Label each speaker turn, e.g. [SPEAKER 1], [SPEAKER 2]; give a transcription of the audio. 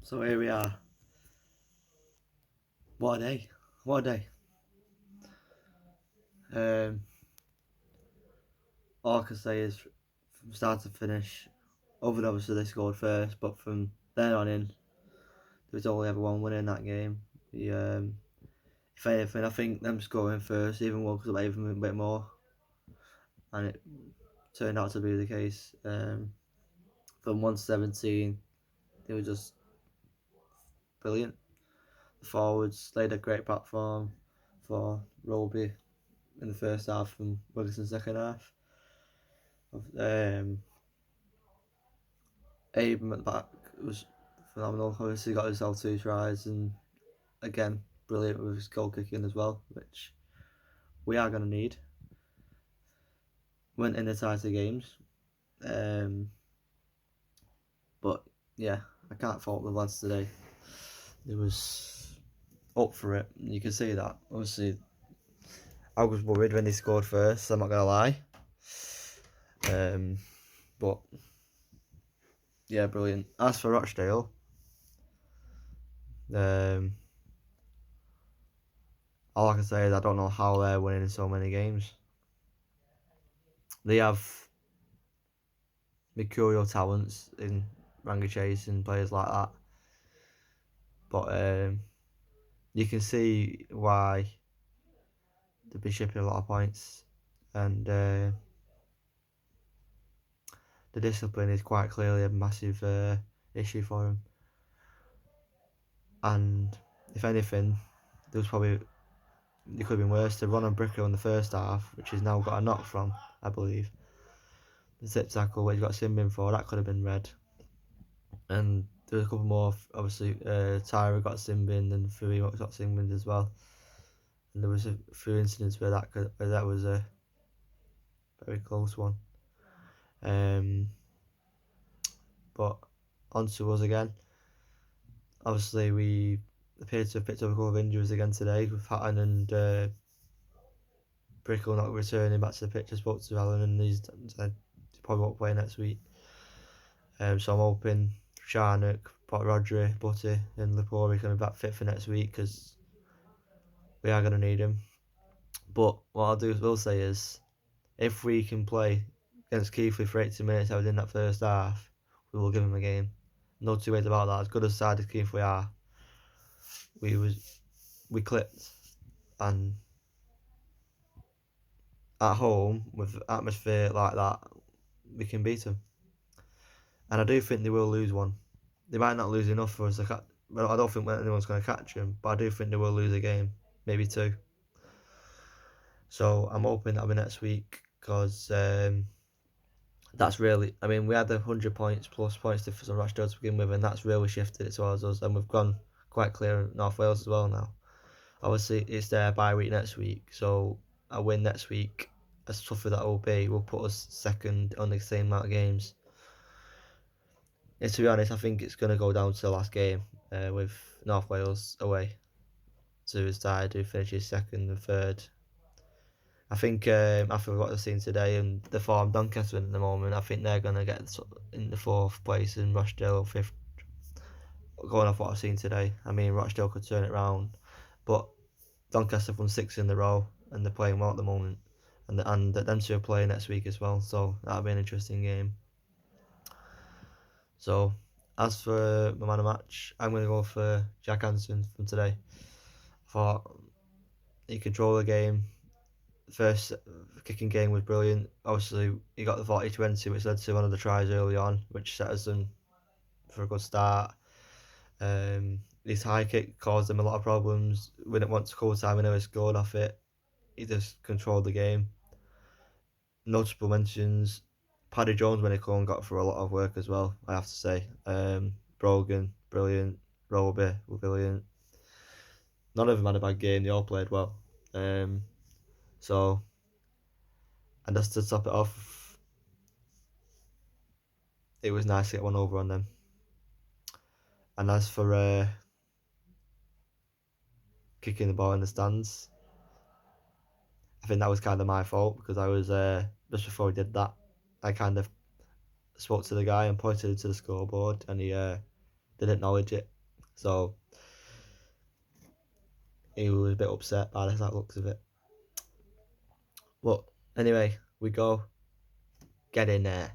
[SPEAKER 1] So here we are. What a day. What a day. All I can say is from start to finish, other than obviously they scored first, but from then on in, there was only ever one winner in that game. If anything, I think them scoring first even woke up even a bit more, and it turned out to be the case. From 117, they were just brilliant. The forwards laid a great platform for Roby in the first half and Wilson second half. Aben at the back was phenomenal. Obviously got himself 2 tries and again brilliant with his goal kicking as well, which we are going to need. Went in the tighter games, but yeah, I can't fault the lads today. It was up for it. You can see that. Obviously, I was worried when they scored first. I'm not gonna lie. But yeah, brilliant. As for Rochdale, all I can say is I don't know how they're winning so many games. They have mercurial talents in Ranga Chase and players like that, but you can see why they've been shipping a lot of points, and the discipline is quite clearly a massive issue for them. And if anything, there was probably it could have been worse. To run on Brickle in the first half, which he's now got a knock from, I believe. The tip tackle, where he's got sin bin for, that could have been red. And there was a couple more. Obviously, Tyra got sin bin and Fui got sin bin as well. And there was a few incidents where that was a very close one. But on to us again. Obviously, we appear to have picked up a couple of injuries again today with Hatton and Brickle not returning back to the pitch. I spoke to Alan and he's said he probably won't play next week. So I'm hoping Sharnock, Rodri, Butty and Lepori can be back fit for next week because we are going to need him. But what will say is, if we can play against Keighley for 80 minutes as we did in that first half, we will give him a game. No two ways about that. As good a side as Keighley are, we clipped, and at home with atmosphere like that, we can beat them. And I do think they will lose one. They might not lose enough for us to catch. Well, I don't think anyone's going to catch them, but I do think they will lose a game, maybe 2. So I'm hoping that'll be next week because that's really. I mean, we had 100 points plus points difference on Rochdale to begin with, and that's really shifted it towards us. And we've gone quite clear in North Wales as well now. Obviously, it's their bye week next week, so a win next week, as tough as that will be, will put us second on the same amount of games. Yeah, to be honest, I think it's going to go down to the last game with North Wales away to decide who finishes second and third. I think after what I've seen today and the form Doncaster at the moment, I think they're going to get in the 4th place and Rochdale 5th. Going off what I've seen today, I mean Rochdale could turn it round, but Doncaster have won 6 in a row and they're playing well at the moment, and them 2 are playing next week as well, so that'll be an interesting game. So, as for my man of match, I'm going to go for Jack Hansen from today. I thought he controlled the game. The first kicking game was brilliant. Obviously, he got the 40-20, which led to one of the tries early on, which set us in for a good start. His high kick caused him a lot of problems. When it went to cold time, we never scored off it. He just controlled the game. Notable mentions: Paddy Jones when he came on got through a lot of work as well, I have to say. Brogan, brilliant. Roby, brilliant. None of them had a bad game. They all played well. So, and just to top it off, it was nice to get one over on them. And as for kicking the ball in the stands, I think that was kind of my fault because I was just before we did that, I kind of spoke to the guy and pointed to the scoreboard, and he didn't acknowledge it. So he was a bit upset by the looks of it. But anyway, we go, get in there.